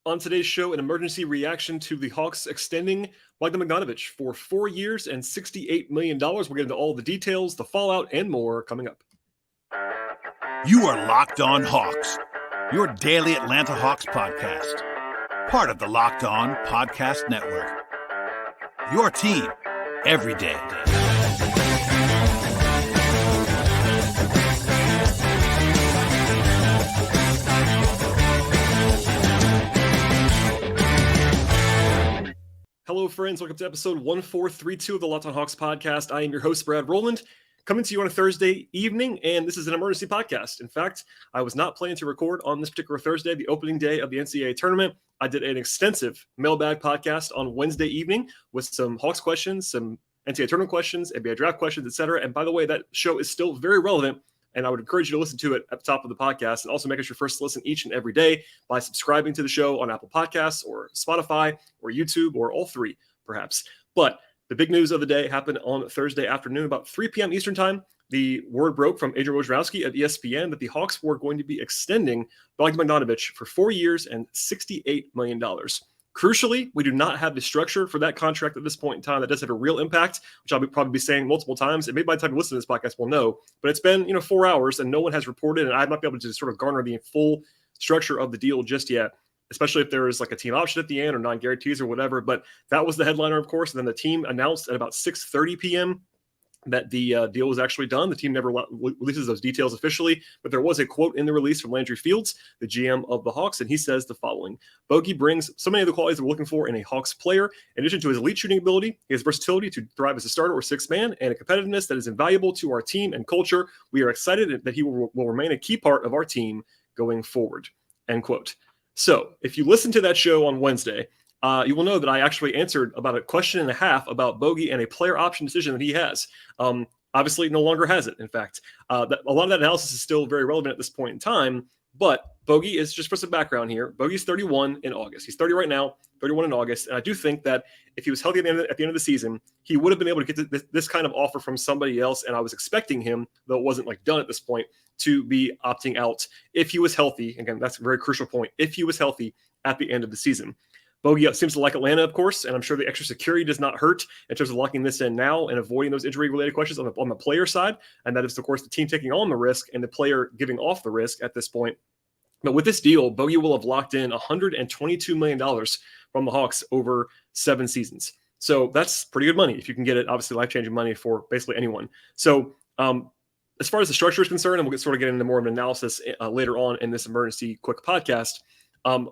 On today's show, an emergency reaction to the Hawks extending Bogdan Bogdanovic for 4 years and $68 million. We'll get into all the details, the fallout, and more coming up. You are Locked On Hawks, your daily Atlanta Hawks podcast. Part of the Locked On Podcast Network. Your team every day. Hello, friends. Welcome to episode 1432 of the Locked On Hawks podcast. I am your host, Brad Rowland, coming to you on a Thursday evening, and this is an emergency podcast. In fact, I was not planning to record on this particular Thursday, the opening day of the NCAA tournament. I did an extensive mailbag podcast on Wednesday evening with some Hawks questions, some NCAA tournament questions, NBA draft questions, etc. And by the way, that show is still very relevant, and I would encourage you to listen to it at the top of the podcast, and also make it your first listen each and every day by subscribing to the show on Apple Podcasts or Spotify or YouTube or all three, perhaps. But the big news of the day happened on Thursday afternoon, about 3 p.m. Eastern time. The word broke from Adrian Wojnarowski of ESPN that the Hawks were going to be extending Bogdan Bogdanovic for 4 years and $68 million. Crucially, we do not have the structure for that contract at this point in time. That does have a real impact, which I'll probably be saying multiple times. And maybe by the time you listen to this podcast, we'll know. But it's been 4 hours, and no one has reported, and I've not been able to sort of garner the full structure of the deal just yet, especially if there is like a team option at the end or non-guarantees or whatever. But that was the headliner, of course. And then the team announced at about 6:30 p.m. that the deal was actually done. The team never releases those details officially, but there was a quote in the release from Landry Fields, the GM of the Hawks, and he says the following: Bogey brings so many of the qualities that we're looking for in a Hawks player. In addition to his elite shooting ability, he has versatility to thrive as a starter or sixth man, and a competitiveness that is invaluable to our team and culture. We are excited that he will remain a key part of our team going forward, end quote. So if you listen to that show on Wednesday, you will know that I actually answered about a question and a half about Bogey and a player option decision that he has. Obviously, no longer has it. In fact, a lot of that analysis is still very relevant at this point in time. But Bogey is, just for some background here, Bogey's 31 in August. He's 30 right now, 31 in August. And I do think that if he was healthy at the end of the season, he would have been able to get this kind of offer from somebody else. And I was expecting him, though it wasn't like done at this point, to be opting out if he was healthy. Again, that's a very crucial point. If he was healthy at the end of the season. Bogey seems to like Atlanta, of course, and I'm sure the extra security does not hurt in terms of locking this in now and avoiding those injury-related questions on the player side. And that is, of course, the team taking on the risk and the player giving off the risk at this point. But with this deal, Bogey will have locked in $122 million from the Hawks over 7 seasons. So that's pretty good money if you can get it. Obviously, life-changing money for basically anyone. So as far as the structure is concerned, and we'll get into more of an analysis later on in this emergency quick podcast,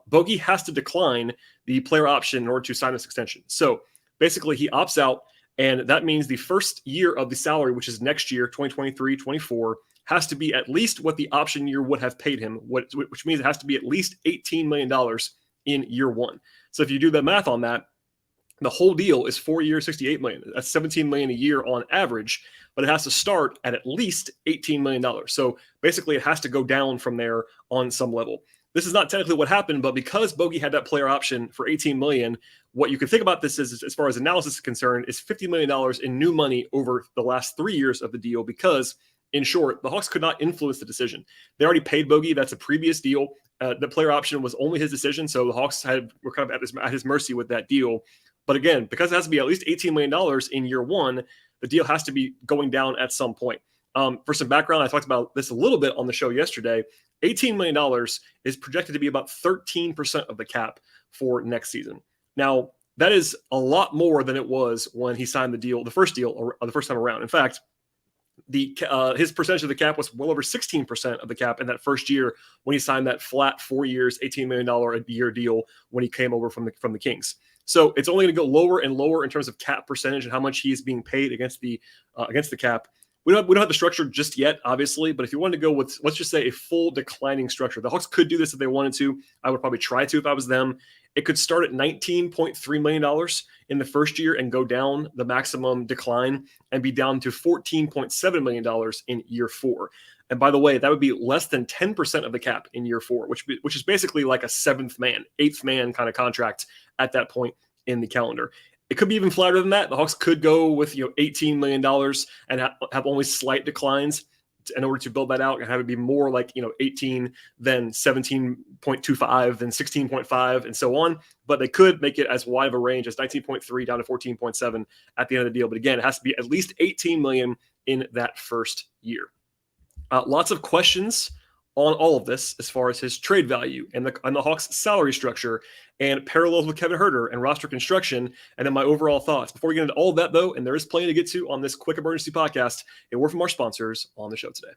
Bogey has to decline the player option in order to sign this extension. So basically he opts out, and that means the first year of the salary, which is next year, 2023-24, has to be at least what the option year would have paid him, which means it has to be at least $18 million in year one. So if you do the math on that, the whole deal is 4 years, $68 million. That's $17 million a year on average, but it has to start at least $18 million. So basically it has to go down from there on some level. This is not technically what happened, but because Bogey had that player option for $18 million, what you can think about this is, as far as analysis is concerned, is $50 million in new money over the last 3 years of the deal, because, in short, the Hawks could not influence the decision. They already paid Bogey. That's a previous deal. The player option was only his decision, so the Hawks were kind of at his mercy with that deal. But again, because it has to be at least $18 million in year one, the deal has to be going down at some point. For some background, I talked about this a little bit on the show yesterday. $18 million is projected to be about 13% of the cap for next season. Now, that is a lot more than it was when he signed the first time around. In fact, his percentage of the cap was well over 16% of the cap in that first year when he signed that flat 4 years, $18 million a year deal when he came over from the Kings. So it's only going to go lower and lower in terms of cap percentage and how much he is being paid against the cap. We don't have the structure just yet, obviously, but if you wanted to go with, let's just say, a full declining structure, the Hawks could do this if they wanted to. I would probably try to if I was them. It could start at $19.3 million in the first year and go down the maximum decline and be down to $14.7 million in year 4. And by the way, that would be less than 10% of the cap in year 4, which is basically like a 7th man, 8th man kind of contract at that point in the calendar. It could be even flatter than that. The Hawks could go with $18 million and have only slight declines. in order to build that out and have it be more like, 18, then 17.25, then 16.5, and so on. But they could make it as wide of a range as 19.3 down to 14.7 at the end of the deal. But again, it has to be at least 18 million in that first year. Lots of questions on all of this as far as his trade value and the Hawks' salary structure and parallels with Kevin Huerter and roster construction, and then my overall thoughts. Before we get into all of that, though, and there is plenty to get to on this quick emergency podcast, a word from our sponsors on the show today.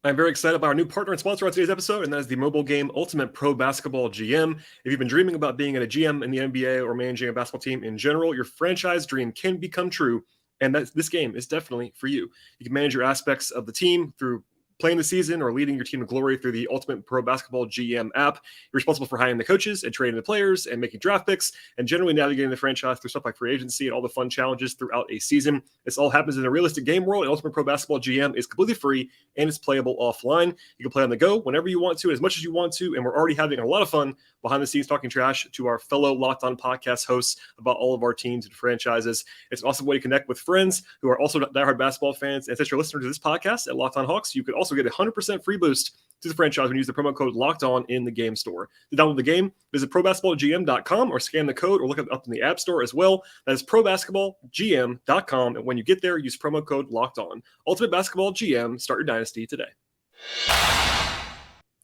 I'm very excited about our new partner and sponsor on today's episode, and that is the mobile game Ultimate Pro Basketball GM. If you've been dreaming about being a GM in the NBA or managing a basketball team in general, your franchise dream can become true, and this game is definitely for you. You can manage your aspects of the team through playing the season or leading your team to glory through the Ultimate Pro Basketball GM app. You're responsible for hiring the coaches and trading the players and making draft picks and generally navigating the franchise through stuff like free agency and all the fun challenges throughout a season. This all happens in a realistic game world, and Ultimate Pro Basketball GM is completely free and it's playable offline. You can play on the go whenever you want to, as much as you want to, and we're already having a lot of fun behind the scenes talking trash to our fellow Locked On podcast hosts about all of our teams and franchises. It's an awesome way to connect with friends who are also diehard basketball fans. And since you're listening to this podcast at Locked On Hawks, you could also get a 100% free boost to the franchise when you use the promo code Locked On in the game store. To download the game, visit probasketballgm.com or scan the code or look it up in the App Store as well. That is probasketballgm.com. And when you get there, use promo code Locked On. Ultimate Basketball GM, start your dynasty today.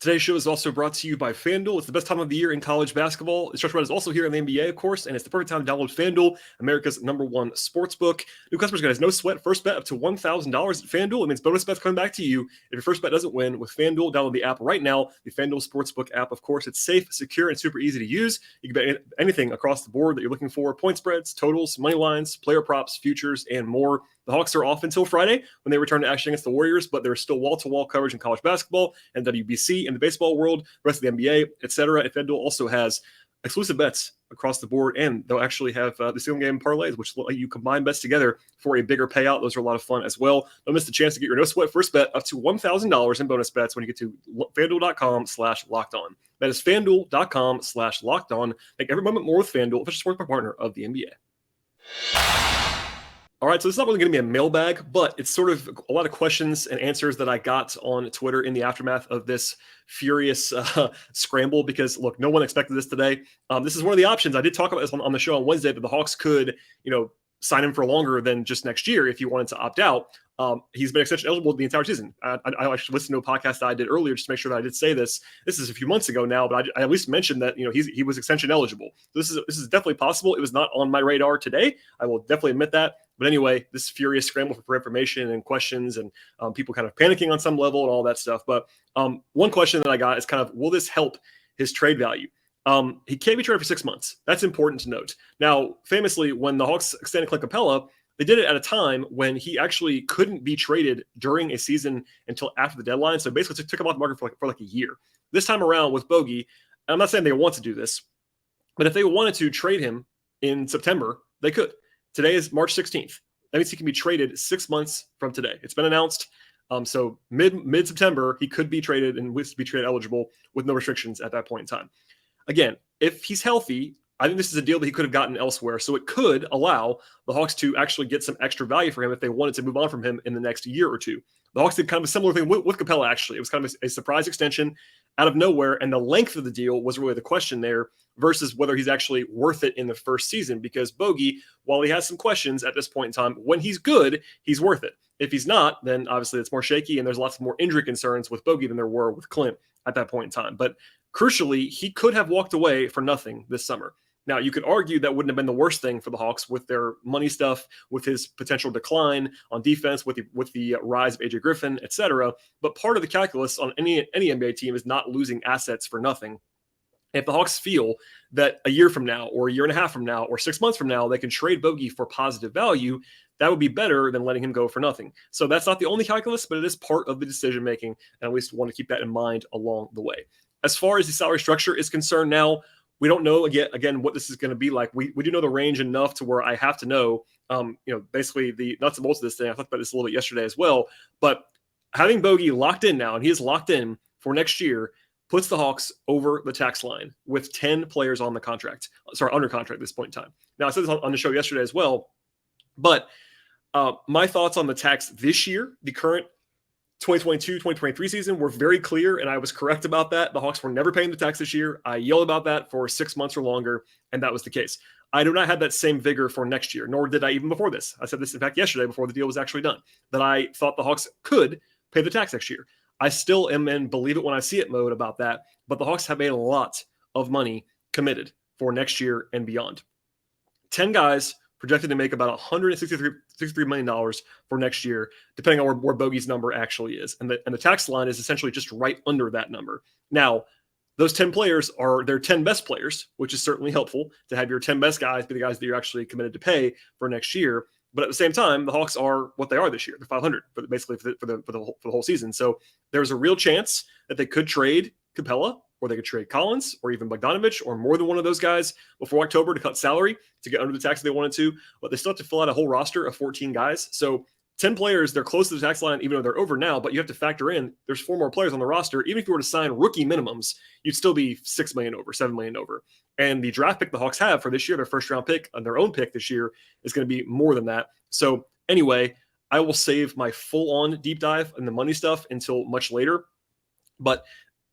Today's show is also brought to you by FanDuel. It's the best time of the year in college basketball. The stretch run is also here in the NBA, of course, and it's the perfect time to download FanDuel, America's #1 sportsbook. New customers get a no sweat first bet up to $1,000 at FanDuel. It means bonus bets coming back to you if your first bet doesn't win with FanDuel. Download the app right now, the FanDuel Sportsbook app. Of course, it's safe, secure, and super easy to use. You can bet anything across the board that you're looking for: point spreads, totals, money lines, player props, futures, and more. The Hawks are off until Friday when they return to action against the Warriors, but there's still wall-to-wall coverage in college basketball and WBC and the baseball world, the rest of the NBA, etc. And FanDuel also has exclusive bets across the board, and they'll actually have the single game parlays, which let you combine bets together for a bigger payout. Those are a lot of fun as well. Don't miss the chance to get your no sweat first bet up to $1,000 in bonus bets when you get to FanDuel.com/lockedon. That is FanDuel.com/lockedon. Make every moment more with FanDuel, official sportsbook partner of the NBA. All right, so it's not really going to be a mailbag, but it's sort of a lot of questions and answers that I got on Twitter in the aftermath of this furious scramble because, look, no one expected this today. This is one of the options. I did talk about this on the show on Wednesday, that the Hawks could, sign him for longer than just next year if he wanted to opt out. He's been extension eligible the entire season. I actually listened to a podcast that I did earlier just to make sure that I did say this. This is a few months ago now, but I at least mentioned that he was extension eligible. This is definitely possible. It was not on my radar today. I will definitely admit that. But anyway, this furious scramble for information and questions and people kind of panicking on some level and all that stuff. But one question that I got is kind of, will this help his trade value? He can't be traded for 6 months. That's important to note. Now, famously, when the Hawks extended Clint Capella, they did it at a time when he actually couldn't be traded during a season until after the deadline. So basically took him off the market for like a year. This time around with Bogey, I'm not saying they want to do this, but if they wanted to trade him in September, they could. Today is March 16th. That means he can be traded 6 months from today. It's been announced. So mid-September, he could be traded and would be trade eligible with no restrictions at that point in time. Again, if he's healthy, I think this is a deal that he could have gotten elsewhere. So it could allow the Hawks to actually get some extra value for him if they wanted to move on from him in the next year or two. The Hawks did kind of a similar thing with Capella, actually. It was kind of a surprise extension out of nowhere, and the length of the deal was really the question there versus whether he's actually worth it in the first season, because Bogey, while he has some questions at this point in time, when he's good, he's worth it. If he's not, then obviously it's more shaky, and there's lots more injury concerns with Bogey than there were with Clint at that point in time. But crucially, he could have walked away for nothing this summer. Now, you could argue that wouldn't have been the worst thing for the Hawks with their money stuff, with his potential decline on defense, with the rise of AJ Griffin, etc. But part of the calculus on any NBA team is not losing assets for nothing. If the Hawks feel that a year from now or a year and a half from now or 6 months from now they can trade Bogey for positive value, that would be better than letting him go for nothing. So that's not the only calculus, but it is part of the decision-making, and at least want to keep that in mind along the way. As far as the salary structure is concerned now, we don't know again what this is going to be like. We do know the range enough to where I have to know, basically the nuts and bolts of this thing. I talked about this a little bit yesterday as well. But having Bogey locked in now, and he is locked in for next year, puts the Hawks over the tax line with 10 players on the contract. Sorry, under contract at this point in time. Now, I said this on the show yesterday as well, but My thoughts on the tax this year, the current 2022-2023 season, were very clear, and I was correct about that. The Hawks were never paying the tax this year. I yelled about that for 6 months or longer, and that was the case. I do not have that same vigor for next year, nor did I even before this. I said this, in fact, yesterday before the deal was actually done, that I thought the Hawks could pay the tax next year. I still am in believe it when I see it mode about that, but the Hawks have a lot of money committed for next year and beyond. 10 guys projected to make about $163 million for next year, depending on where Bogey's number actually is. And the tax line is essentially just right under that number. Now, those 10 players are their 10 best players, which is certainly helpful to have your 10 best guys be the guys that you're actually committed to pay for next year. But at the same time, the Hawks are what they are this year. They're 500 basically for the whole season. So there's a real chance that they could trade Capella, or they could trade Collins, or even Bogdanovic, or more than one of those guys before October to cut salary to get under the tax if they wanted to. But they still have to fill out a whole roster of 14 guys. So 10 players, they're close to the tax line, even though they're over now. But you have to factor in there's 4 more players on the roster. Even if you were to sign rookie minimums, you'd still be $6 million over, $7 million over. And the draft pick the Hawks have for this year, their first round pick, and their own pick this year, is going to be more than that. So anyway, I will save my full-on deep dive in the money stuff until much later. But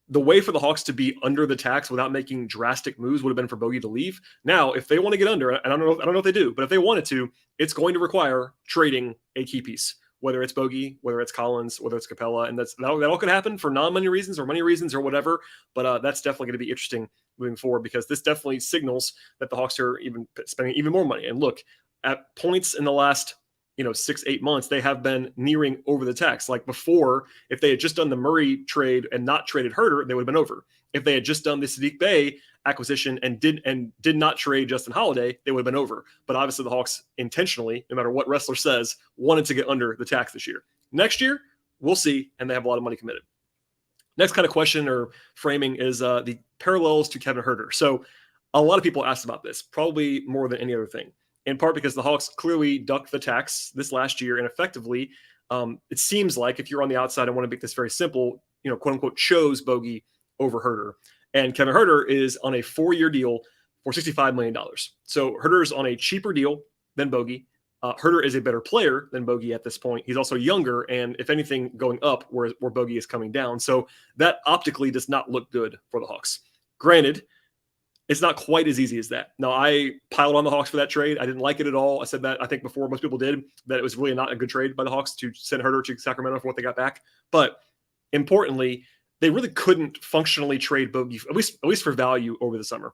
the way for the Hawks to be under the tax without making drastic moves would have been for Bogey to leave. Now, if they want to get under, and I don't know if they do, but if they wanted to, it's going to require trading a key piece, whether it's Bogey, whether it's Collins, whether it's Capella, and that all could happen for non-money reasons or money reasons or whatever. But that's definitely going to be interesting moving forward, because this definitely signals that the Hawks are even spending even more money. And look, at points in the last 6-8 months, they have been nearing over the tax. Like before, if they had just done the Murray trade and not traded Huerter, they would have been over. If they had just done the Saddiq Bey acquisition and did not trade Justin Holiday, they would have been over. But obviously the Hawks intentionally, no matter what wrestler says, wanted to get under the tax this year. Next year, we'll see, and they have a lot of money committed. Next kind of question or framing is the parallels to Kevin Huerter. So a lot of people asked about this, probably more than any other thing, in part because the Hawks clearly ducked the tax this last year, and effectively, it seems like, if you're on the outside and want to make this very simple, quote unquote, chose Bogey over Huerter. And Kevin Huerter is on a 4-year deal for $65 million. So Huerter is on a cheaper deal than Bogey. Huerter is a better player than Bogey at this point. He's also younger, and if anything, going up where Bogey is coming down. So that optically does not look good for the Hawks. Granted, it's not quite as easy as that. Now, I piled on the Hawks for that trade. I didn't like it at all. I said that, I think, before most people did, that it was really not a good trade by the Hawks to send Huerter to Sacramento for what they got back. But importantly, they really couldn't functionally trade Bogey, at least for value, over the summer.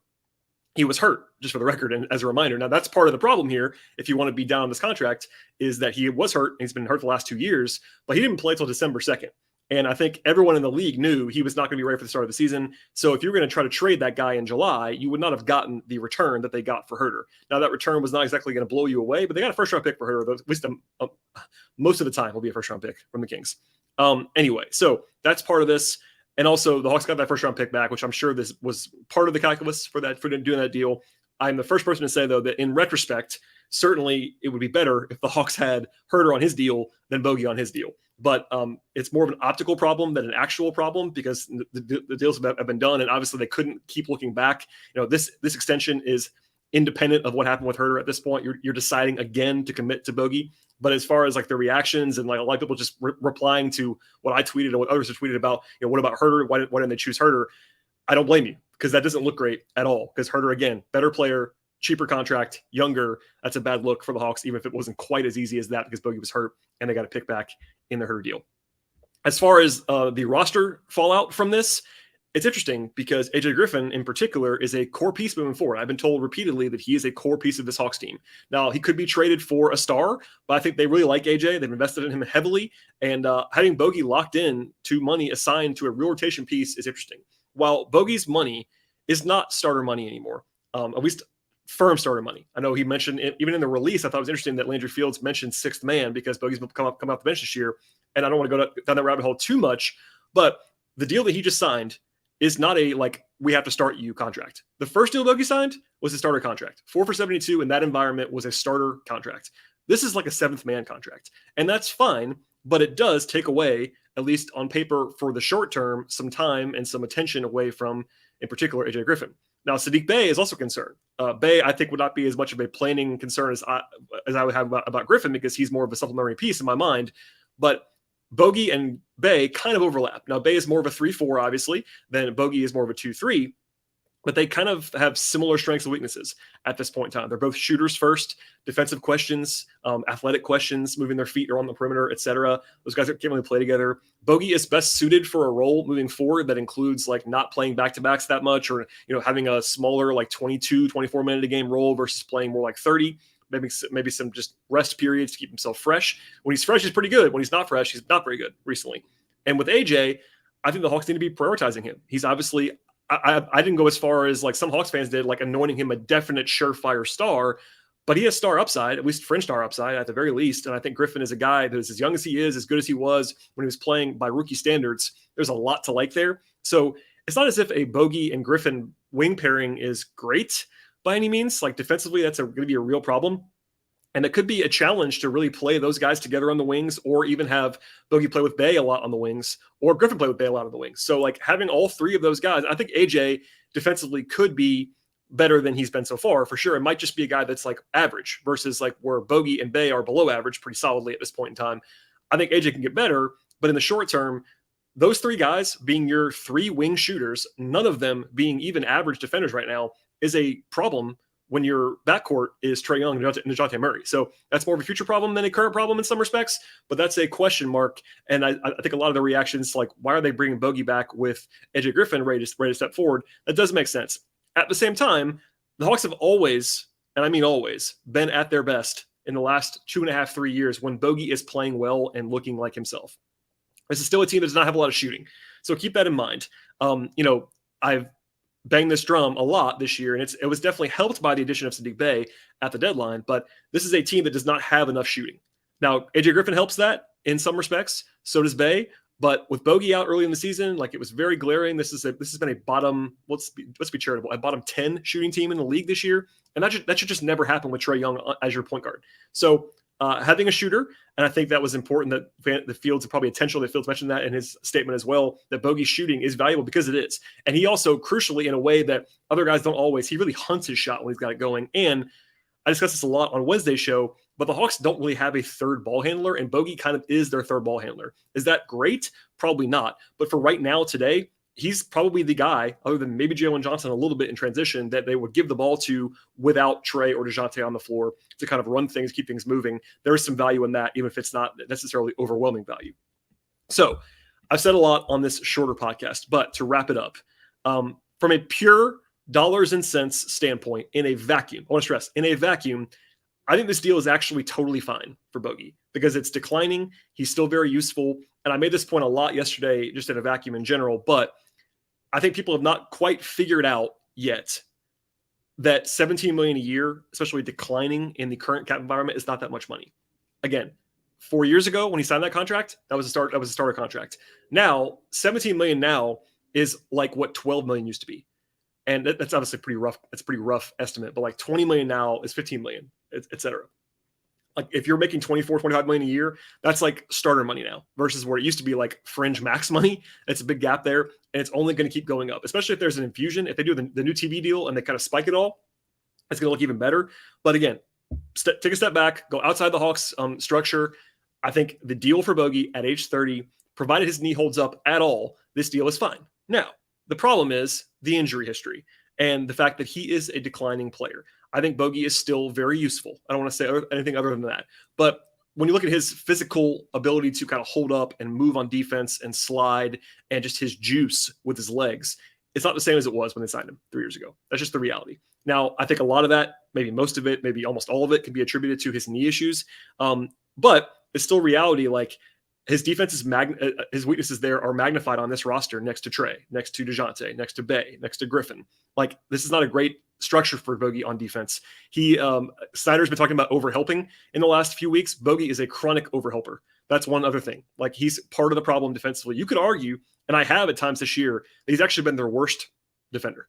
He was hurt, just for the record, and as a reminder. Now, that's part of the problem here, if you want to be down on this contract, is that he was hurt, and he's been hurt the last 2 years, but he didn't play till December 2nd. And I think everyone in the league knew he was not going to be ready for the start of the season. So if you were going to try to trade that guy in July, you would not have gotten the return that they got for Huerter. Now, that return was not exactly going to blow you away, but they got a first-round pick for Huerter. At least most of the time will be a first-round pick from the Kings. Anyway, so that's part of this. And also, the Hawks got that first-round pick back, which I'm sure this was part of the calculus for doing that deal. I'm the first person to say, though, that in retrospect, certainly it would be better if the Hawks had Huerter on his deal than Bogey on his deal. But it's more of an optical problem than an actual problem, because the deals have been done, and obviously they couldn't keep looking back. This extension is independent of what happened with Huerter at this point. You're deciding again to commit to Bogey. But as far as like the reactions and like a lot of people just replying to what I tweeted and what others have tweeted about, what about Huerter? Why didn't they choose Huerter? I don't blame you, because that doesn't look great at all. Because Huerter, again, better player, cheaper contract, younger. That's a bad look for the Hawks, even if it wasn't quite as easy as that, because Bogey was hurt and they got a pick back in the Huerter deal. As far as the roster fallout from this, it's interesting because AJ Griffin in particular is a core piece moving forward. I've been told repeatedly that he is a core piece of this Hawks team. Now, he could be traded for a star, but I think they really like AJ. They've invested in him heavily, and having Bogey locked in to money assigned to a real rotation piece is interesting. While Bogey's money is not starter money anymore, at least firm starter money. I know he mentioned, even in the release, I thought it was interesting that Landry Fields mentioned sixth man because Bogey's come off the bench this year, and I don't want to go down that rabbit hole too much, but the deal that he just signed is not a, we have to start you contract. The first deal Bogey signed was a starter contract. 4 for 72 in that environment was a starter contract. This is like a seventh man contract. And that's fine, but it does take away, at least on paper for the short term, some time and some attention away from, in particular, AJ Griffin. Now, Saddiq Bey is also concerned. Bey, I think, would not be as much of a planning concern as I would have about Griffin, because he's more of a supplementary piece in my mind. But Bogey and Bey kind of overlap. Now, Bey is more of a 3-4, obviously, than Bogey is more of a 2-3. But they kind of have similar strengths and weaknesses at this point in time. They're both shooters first, defensive questions, athletic questions, moving their feet or on the perimeter, etc. Those guys can't really play together. Bogey is best suited for a role moving forward that includes like not playing back-to-backs that much, or having a smaller like 22, 24 minute a game role versus playing more like 30. Maybe some just rest periods to keep himself fresh. When he's fresh, he's pretty good. When he's not fresh, he's not very good recently. And with AJ, I think the Hawks need to be prioritizing him. He's obviously, I didn't go as far as like some Hawks fans did, like anointing him a definite surefire star, but he has star upside, at least fringe star upside at the very least. And I think Griffin is a guy that is as young as he is, as good as he was when he was playing by rookie standards. There's a lot to like there. So it's not as if a Bogey and Griffin wing pairing is great by any means. Like defensively, that's going to be a real problem. And it could be a challenge to really play those guys together on the wings, or even have Bogey play with Bey a lot on the wings, or Griffin play with Bey a lot on the wings. So like having all three of those guys, I think AJ defensively could be better than he's been so far, for sure. It might just be a guy that's like average versus like where Bogey and Bey are below average pretty solidly at this point in time. I think AJ can get better, but in the short term, those three guys being your three wing shooters, none of them being even average defenders right now, is a problem when your backcourt is Trae Young and DeJounte Murray. So that's more of a future problem than a current problem in some respects, but that's a question mark. And I think a lot of the reactions, like, why are they bringing Bogey back with AJ Griffin ready to step forward? That does make sense. At the same time, the Hawks have always, and I mean always, been at their best in the last 2.5, 3 years when Bogey is playing well and looking like himself. This is still a team that does not have a lot of shooting. So keep that in mind. I've banged this drum a lot this year, and it was definitely helped by the addition of Saddiq Bey at the deadline, but this is a team that does not have enough shooting. Now, AJ Griffin helps that in some respects. So does Bey, but with Bogey out early in the season, like, it was very glaring. This has been a bottom, let's be charitable, a bottom 10 shooting team in the league this year, and that should just never happen with Trae Young as your point guard. So having a shooter, and I think that was important that the Fields, probably intentional that Fields mentioned that in his statement as well, that Bogey's shooting is valuable because it is. And he also, crucially, in a way that other guys don't always, he really hunts his shot when he's got it going. And I discussed this a lot on Wednesday's show, but the Hawks don't really have a third ball handler, and Bogey kind of is their third ball handler. Is that great? Probably not. But for right now, today, he's probably the guy, other than maybe Jalen Johnson a little bit in transition, that they would give the ball to without Trae or DeJounte on the floor to kind of run things, keep things moving. There is some value in that, even if it's not necessarily overwhelming value. So I've said a lot on this shorter podcast, but to wrap it up, from a pure dollars and cents standpoint, in a vacuum, I want to stress, in a vacuum, I think this deal is actually totally fine for Bogey because it's declining. He's still very useful. And I made this point a lot yesterday, just in a vacuum in general, but I think people have not quite figured out yet that $17 million a year, especially declining in the current cap environment, is not that much money. Again, 4 years ago when he signed that contract, that was a starter contract. Now, $17 million now is like what $12 million used to be. And that's obviously pretty rough. It's a pretty rough estimate, but like $20 million now is $15 million, et cetera. Like if you're making 24, 25 million a year, that's like starter money now versus where it used to be like fringe max money. It's a big gap there, and it's only going to keep going up, especially if there's an infusion. If they do the new TV deal and they kind of spike it all, it's going to look even better. But again, take a step back, go outside the Hawks structure. I think the deal for Bogey at age 30, provided his knee holds up at all, this deal is fine. Now, the problem is the injury history and the fact that he is a declining player. I think Bogey is still very useful. I don't want to say anything other than that. But when you look at his physical ability to kind of hold up and move on defense and slide and just his juice with his legs, it's not the same as it was when they signed him 3 years ago. That's just the reality. Now, I think a lot of that, maybe most of it, maybe almost all of it, can be attributed to his knee issues. But it's still reality. Like, his defense his weaknesses there are magnified on this roster next to Trae, next to DeJounte, next to Bey, next to Griffin. Like, this is not a great structure for Bogey on defense. Snyder's been talking about overhelping in the last few weeks. Bogey is a chronic overhelper. That's one other thing. Like, he's part of the problem defensively. You could argue, and I have at times this year, that he's actually been their worst defender,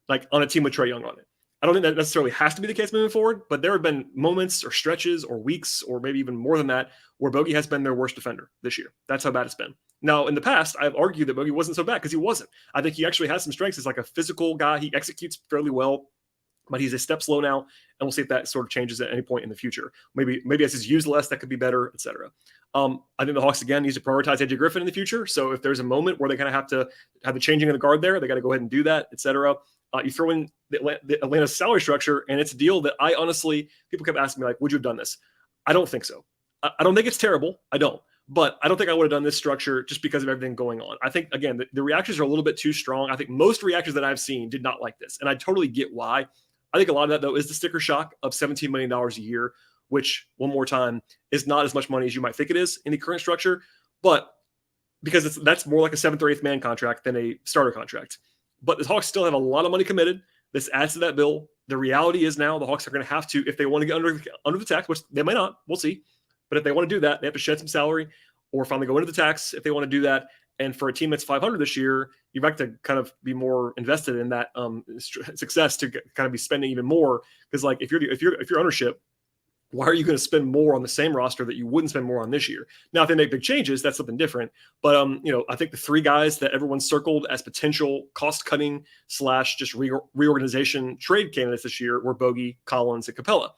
like on a team with Trae Young on it. I don't think that necessarily has to be the case moving forward, but there have been moments or stretches or weeks or maybe even more than that where Bogey has been their worst defender this year. That's how bad it's been. Now, in the past, I've argued that Bogey wasn't so bad because he wasn't. I think he actually has some strengths as like a physical guy. He executes fairly well, but he's a step slow now, and we'll see if that sort of changes at any point in the future. Maybe as he's used less, that could be better, etc. I think the Hawks, again, need to prioritize AJ Griffin in the future. So if there's a moment where they kind of have to have the changing of the guard there, they got to go ahead and do that, etc. You throw in the Atlanta's salary structure, and it's a deal that I honestly, people kept asking me, like, would you have done this? I don't think so. I don't think it's terrible. I don't. But I don't think I would have done this structure just because of everything going on. I think, again, the reactions are a little bit too strong. I think most reactions that I've seen did not like this, and I totally get why. I think a lot of that, though, is the sticker shock of $17 million a year, which, one more time, is not as much money as you might think it is in the current structure, but because that's more like a seventh or eighth man contract than a starter contract. But the Hawks still have a lot of money committed. This adds to that bill. The reality is now the Hawks are going to have to, if they want to get under the tax, which they might not, we'll see. But if they want to do that, they have to shed some salary or finally go into the tax if they want to do that. And for a team that's 500 this year, you'd like to kind of be more invested in that success to kind of be spending even more. Because like if you're ownership, why are you going to spend more on the same roster that you wouldn't spend more on this year? Now, if they make big changes, that's something different. But I think the three guys that everyone circled as potential cost-cutting / just reorganization trade candidates this year were Bogey, Collins, and Capella.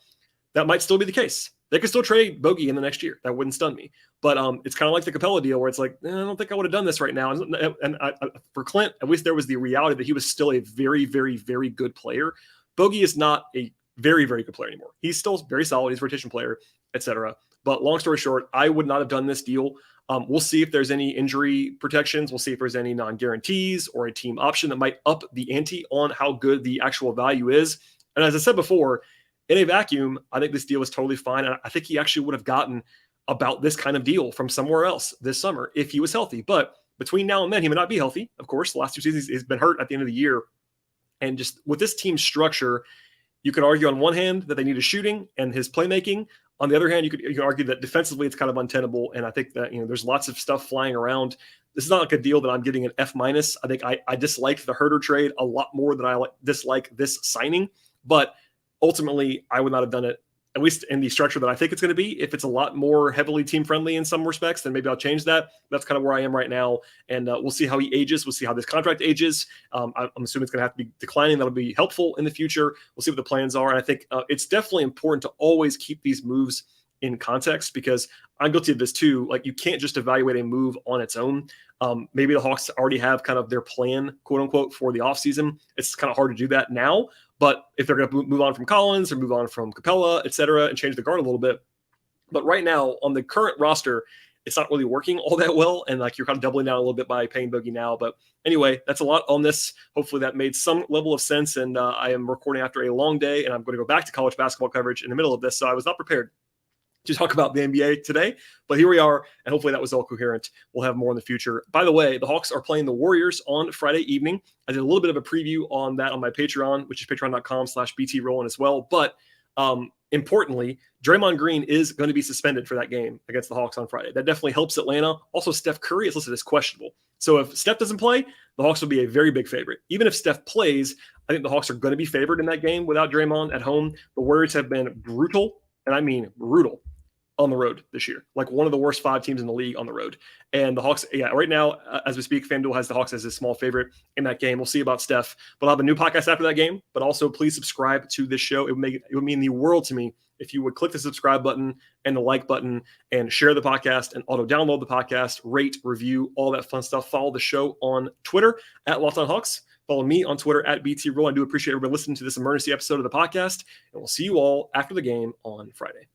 That might still be the case. They could still trade Bogey in the next year. That wouldn't stun me. But it's kind of like the Capella deal where it's like, I don't think I would have done this right now. And for Clint, at least there was the reality that he was still a very, very, very good player. Bogey is not a very, very good player anymore. He's still very solid. He's a rotation player, etc. But long story short, I would not have done this deal. We'll see if there's any injury protections. We'll see if there's any non-guarantees or a team option that might up the ante on how good the actual value is. And as I said before, in a vacuum, I think this deal is totally fine. And I think he actually would have gotten about this kind of deal from somewhere else this summer if he was healthy. But between now and then, he may not be healthy. Of course, the last two seasons he's been hurt at the end of the year. And just with this team structure, you could argue on one hand that they need his shooting and his playmaking. On the other hand, you could argue that defensively it's kind of untenable. And I think that there's lots of stuff flying around. This is not like a deal that I'm getting an F-. I think I disliked the Huerter trade a lot more than I dislike this signing. But ultimately, I would not have done it, at least in the structure that I think it's going to be. If it's a lot more heavily team-friendly in some respects, then maybe I'll change that. That's kind of where I am right now, and we'll see how he ages. We'll see how this contract ages. I'm assuming it's going to have to be declining. That'll be helpful in the future. We'll see what the plans are, and I think it's definitely important to always keep these moves in context because I'm guilty of this too. Like, you can't just evaluate a move on its own. Maybe the Hawks already have kind of their plan, quote unquote, for the offseason. It's kind of hard to do that now. But if they're going to move on from Collins or move on from Capella, et cetera, and change the guard a little bit. But right now, on the current roster, it's not really working all that well. And like you're kind of doubling down a little bit by paying Bogey now. But anyway, that's a lot on this. Hopefully that made some level of sense. And I am recording after a long day, and I'm going to go back to college basketball coverage in the middle of this. So I was not prepared to talk about the NBA today, but here we are, and hopefully that was all coherent. We'll have more in the future. By the way, the Hawks are playing the Warriors on Friday evening. I did a little bit of a preview on that on my Patreon, which is patreon.com/BTRowland as well. But importantly, Draymond Green is going to be suspended for that game against the Hawks on Friday. That definitely helps Atlanta. Also, Steph Curry is listed as questionable. So if Steph doesn't play, the Hawks will be a very big favorite. Even if Steph plays, I think the Hawks are going to be favored in that game without Draymond at home. The Warriors have been brutal, and I mean brutal, on the road this year, like one of the worst 5 teams in the league on the road. And the Hawks, right now, as we speak, FanDuel has the Hawks as a small favorite in that game. We'll see about Steph, but I'll have a new podcast after that game. But also, please subscribe to this show. It would mean the world to me if you would click the subscribe button and the like button and share the podcast and auto download the podcast, rate, review, all that fun stuff. Follow the show on Twitter at Locked On Hawks. Follow me on Twitter at BTRowland. I do appreciate everybody listening to this emergency episode of the podcast, and we'll see you all after the game on Friday.